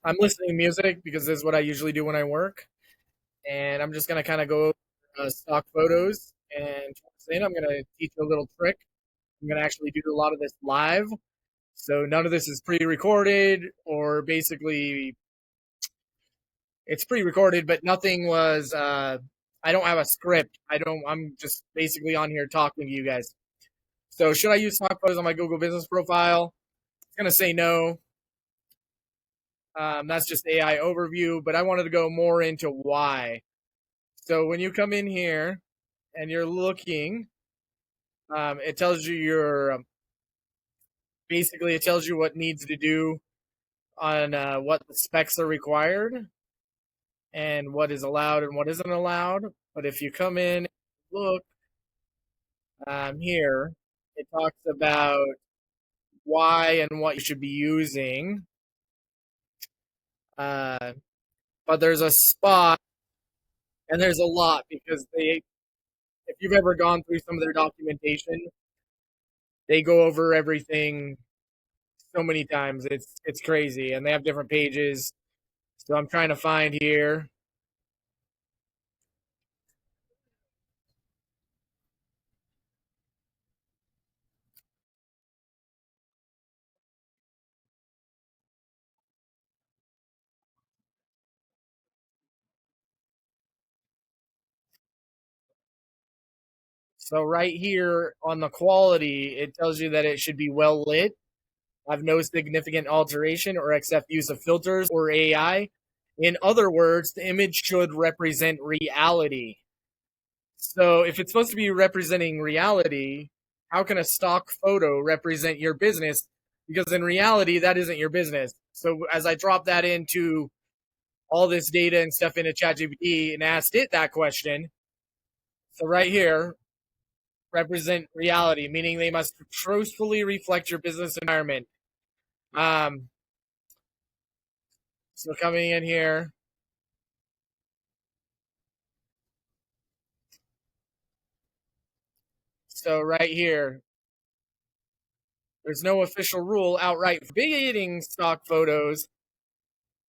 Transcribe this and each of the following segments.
I'm listening to music because this is what I usually do when I work, and I'm just gonna kind of go over stock photos. And towards the end, I'm gonna teach you a little trick. I'm gonna actually do a lot of this live, so none of this is pre-recorded or basically it's pre-recorded, but nothing was. I don't have a script. I don't. I'm just basically on here talking to you guys. So should I use stock photos on my Google Business profile? It's gonna say no. That's just AI overview, but I wanted to go more into why. So when you come in here and you're looking, it tells you your basically it tells you what needs to do on what the specs are required and what is allowed and what isn't allowed. But if you come in, and look here, it talks about why and what you should be using. Uh, but there's a spot and there's a lot because they, if you've ever gone through some of their documentation, they go over everything so many times. It's crazy, and they have different pages. So I'm trying to find here. So right here on the quality, it tells you that it should be well lit, have no significant alteration or accept use of filters or AI. In other words, the image should represent reality. So if it's supposed to be representing reality, how can a stock photo represent your business? Because in reality, that isn't your business. So as I drop that into all this data and stuff into ChatGPT and asked it that question, so right here, represent reality, meaning they must truthfully reflect your business environment. Um, so coming in here, so right here, there's no official rule outright forbidding stock photos,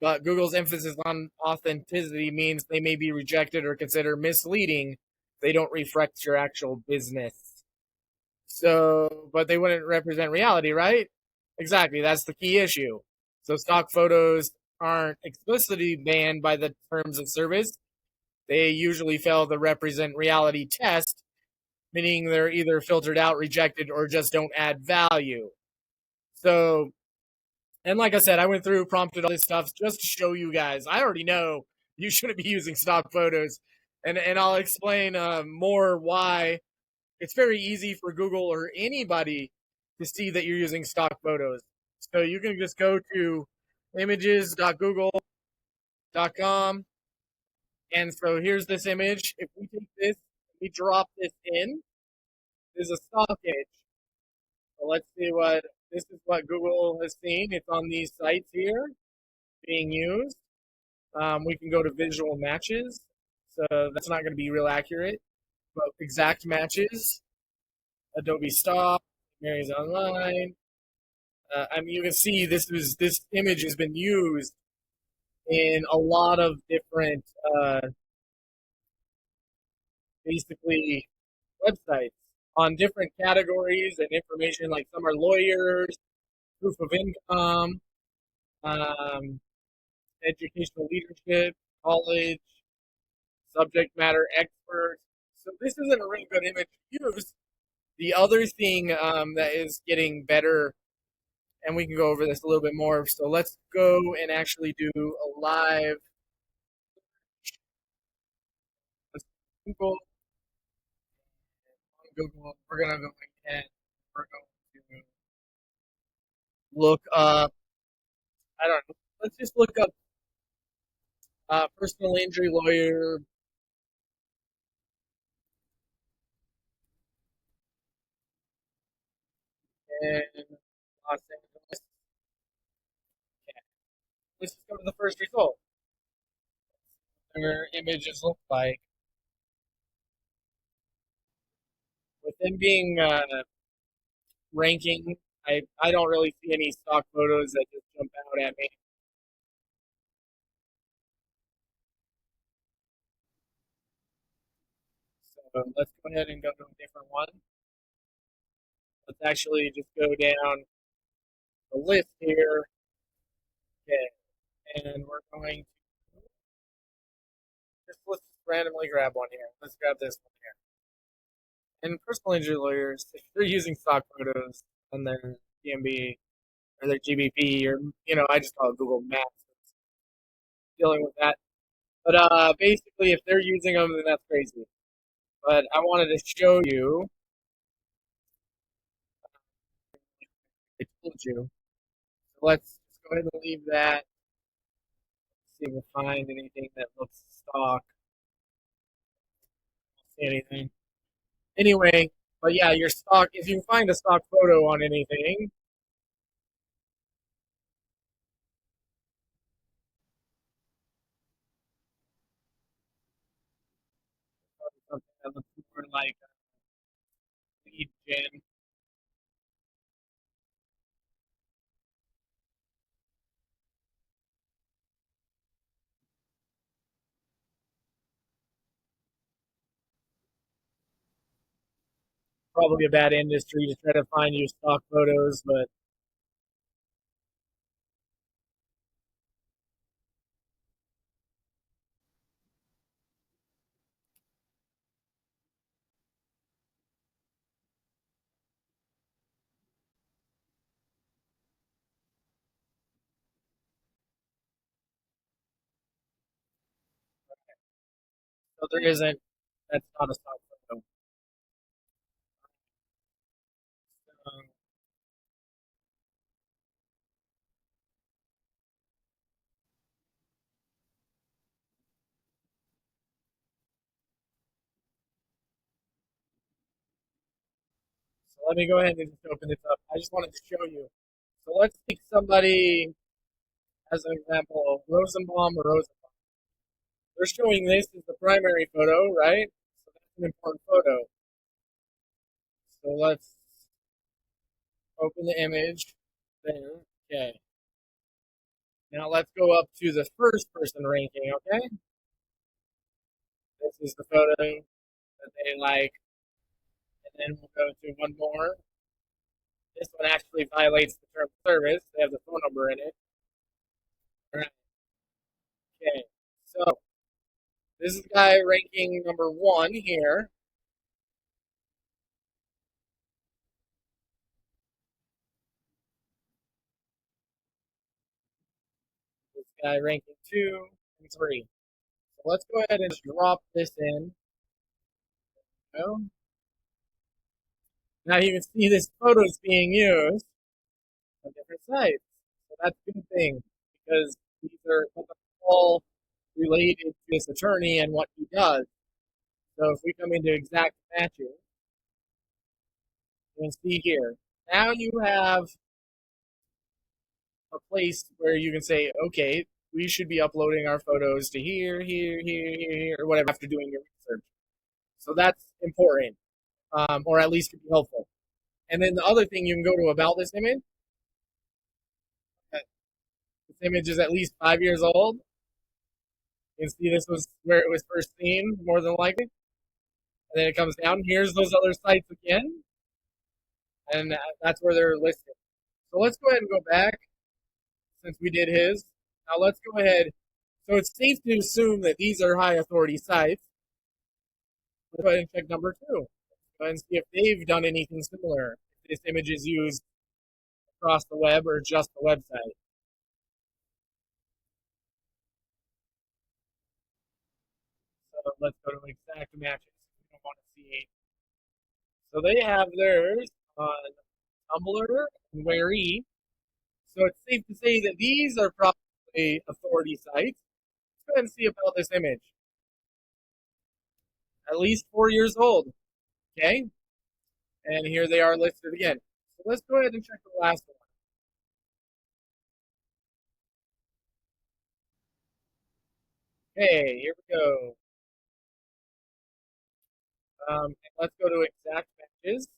but Google's emphasis on authenticity means they may be rejected or considered misleading. They don't reflect your actual business. So, but they wouldn't represent reality, right? Exactly. That's the key issue. So, stock photos aren't explicitly banned by the terms of service. They usually fail the represent reality test, meaning they're either filtered out, rejected, or just don't add value. So, and like I said, I went through, prompted all this stuff just to show you guys. I already know you shouldn't be using stock photos, and I'll explain more why. It's very easy for Google or anybody to see that you're using stock photos. So you can just go to images.google.com. And so here's this image. If we take this, we drop this in, this is a stock image. So let's see what this is what Google has seen. It's on these sites here being used. We can go to visual matches. So that's not going to be real accurate, but exact matches, Adobe Stock, Mary's Online. I mean, you can see this image has been used in a lot of different, basically, websites on different categories and information. Like some are lawyers, proof of income, um, educational leadership, college, subject matter experts. So this isn't a really good image to use. The other thing that is getting better, and we can go over this a little bit more. So let's go and actually do a live Google. Google. We're gonna go ahead. We're going to look up. I don't know. Let's just look up personal injury lawyer in Los Angeles. Okay. Let's just go to the first result. Their images look like with them being ranking. I don't really see any stock photos that just jump out at me. So let's go ahead and go to a different one. Let's actually just go down the list here. Okay, and we're going to let's just randomly grab one here. Let's grab this one here. And personal injury lawyers, if they're using stock photos on their DMB or their GBP, or I just call it Google Maps, dealing with that. But basically, if they're using them, then that's crazy. But I wanted to show you. I told you. So let's just go ahead and leave that. See if we find anything that looks stock. See anything? Anyway, but yeah, your stock. If you find a stock photo on anything, something that looks more like lead gen, probably a bad industry to try to find you stock photos, but so there isn't. That's not a stock photo. Um, so let me go ahead and just open this up. I just wanted to show you. So let's take somebody as an example, Rosenbaum or Rosenbaum. They're showing this as the primary photo, right? So that's an important photo. So let's open the image. There. Okay. Now let's go up to the first person ranking, okay? This is the photo that they like. And then we'll go to one more. This one actually violates the term of service. They have the phone number in it. All right. Okay. So this is the guy ranking number one here. This guy ranking two and three. So let's go ahead and drop this in. Oh, now you can see this photo is being used on different sites. So that's a good thing because these are all related to this attorney and what he does. So if we come into exact matches, you can see here. Now you have a place where you can say, okay, we should be uploading our photos to here, or whatever after doing your research. So that's important, or at least could be helpful. And then the other thing you can go to about this image. This image is at least 5 years old. You can see this was where it was first seen, more than likely. And then it comes down. Here's those other sites again, and that's where they're listed. So let's go ahead and go back since we did his. Now let's go ahead. So it's safe to assume that these are high authority sites. Let's go ahead and check number two. Go ahead and see if they've done anything similar. If this image is used across the web or just the website. So let's go to exact matches. We don't want to see. So they have theirs on Tumblr and Wary. So it's safe to say that these are probably authority sites. Let's go ahead and see about this image. At least 4 years old. Okay. And here they are listed again. So let's go ahead and check the last one. Okay, here we go. Let's go to exact matches.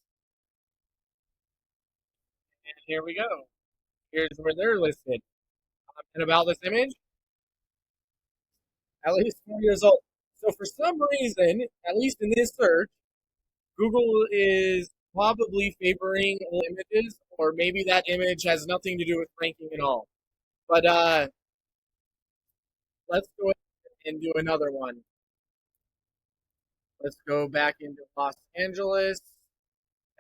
And here we go. Here's where they're listed. And about this image, at least 4 years old. So for some reason, at least in this search, Google is probably favoring old images, or maybe that image has nothing to do with ranking at all. But let's go ahead and do another one. Let's go back into Los Angeles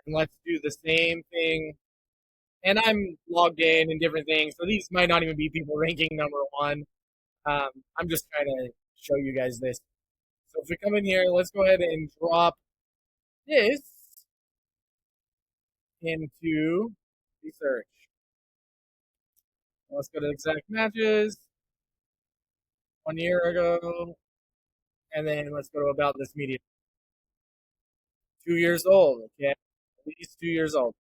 and let's do the same thing. And I'm logged in and different things, so these might not even be people ranking number one. I'm just trying to show you guys this. So if we come in here, let's go ahead and drop this into the search. Let's go to exact matches 1 year ago, and then let's go to about this media. 2 years old, okay? At least 2 years old.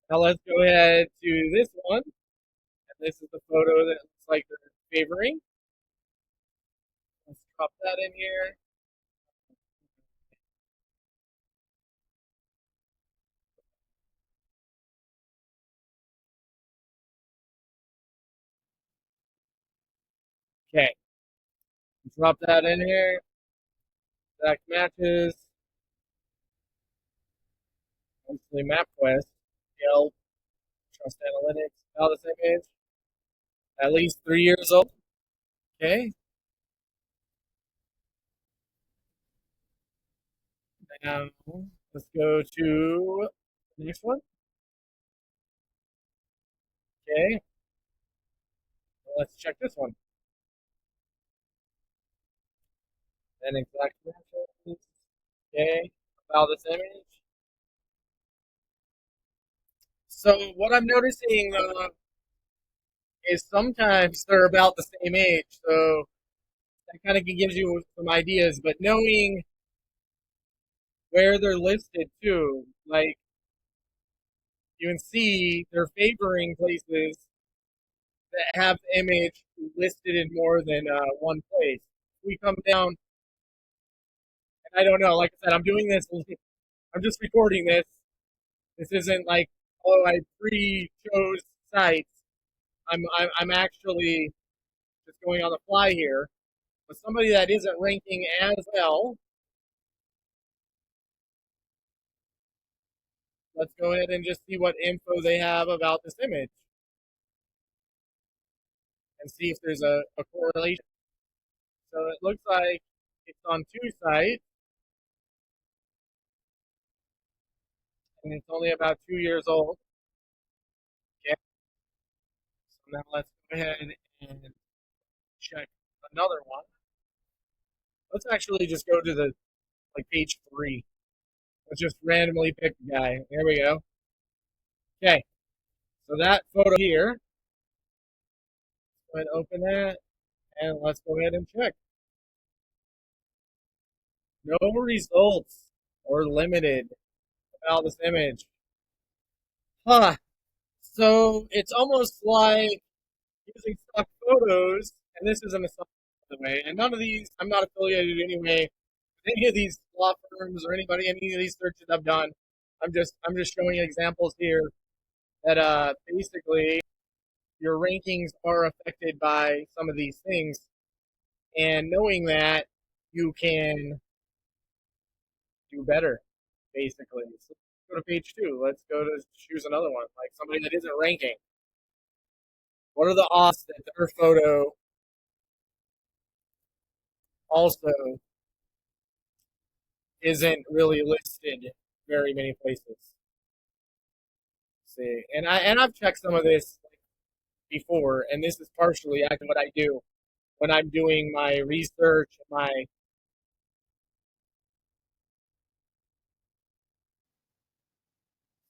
Now let's go ahead to this one, and this is the photo that looks like they're favoring. Let's drop that in here. Okay, drop that in here. Exact matches. Mostly MapQuest. Yelp, Trust Analytics. Now this image. At least 3 years old. Okay. Now let's go to the next one. Okay. Let's check this one. Then exact matches. Okay. About this image. So what I'm noticing is sometimes they're about the same age. So that kind of gives you some ideas. But knowing where they're listed too, like you can see they're favoring places that have the image listed in more than one place. We come down, and I don't know. Like I said, I'm doing this. I'm just recording this. This isn't like, oh, I pre-chose sites. I'm actually just going on the fly here. But somebody that isn't ranking as well, let's go ahead and just see what info they have about this image and see if there's a correlation. So it looks like it's on two sites, and it's only about 2 years old. Okay, so now let's go ahead and check another one. Let's actually just go to the like page 3. Let's just randomly pick a guy. There we go. Okay, so that photo here. Go ahead and open that, and let's go ahead and check. No results or limited about this image. Huh. So it's almost like using stock photos, and this isn't a stock, by the way, and none of these, I'm not affiliated anyway with any of these law firms or anybody, any of these searches I've done. I'm just showing examples here that basically your rankings are affected by some of these things, and knowing that you can do better, basically. So let's go to page 2. Let's go to choose another one, like somebody that isn't ranking. What are the odds that their photo also isn't really listed very many places? Let's see, and I've checked some of this before, and this is partially actually what I do when I'm doing my research. My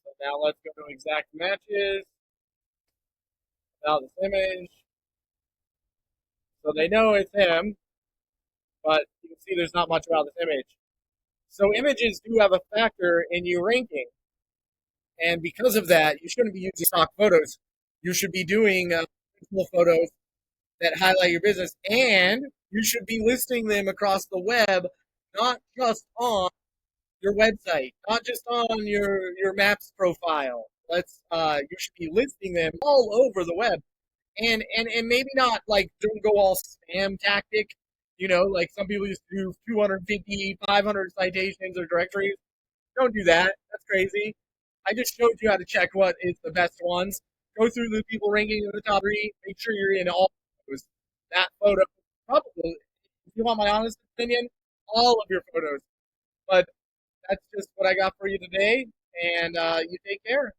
So now let's go to exact matches about this image. So they know it's him, but you can see there's not much about this image. So images do have a factor in your ranking. And because of that, you shouldn't be using stock photos. You should be doing photos that highlight your business, and you should be listing them across the web, not just on your website, not just on your Maps profile. You should be listing them all over the web, and maybe not like don't go all spam tactic, Like some people used to do 250, 500 citations or directories. Don't do that. That's crazy. I just showed you how to check what is the best ones. Go through the people ranking in the top three. Make sure you're in all those. That photo, probably, if you want my honest opinion, all of your photos. But that's just what I got for you today. And you take care.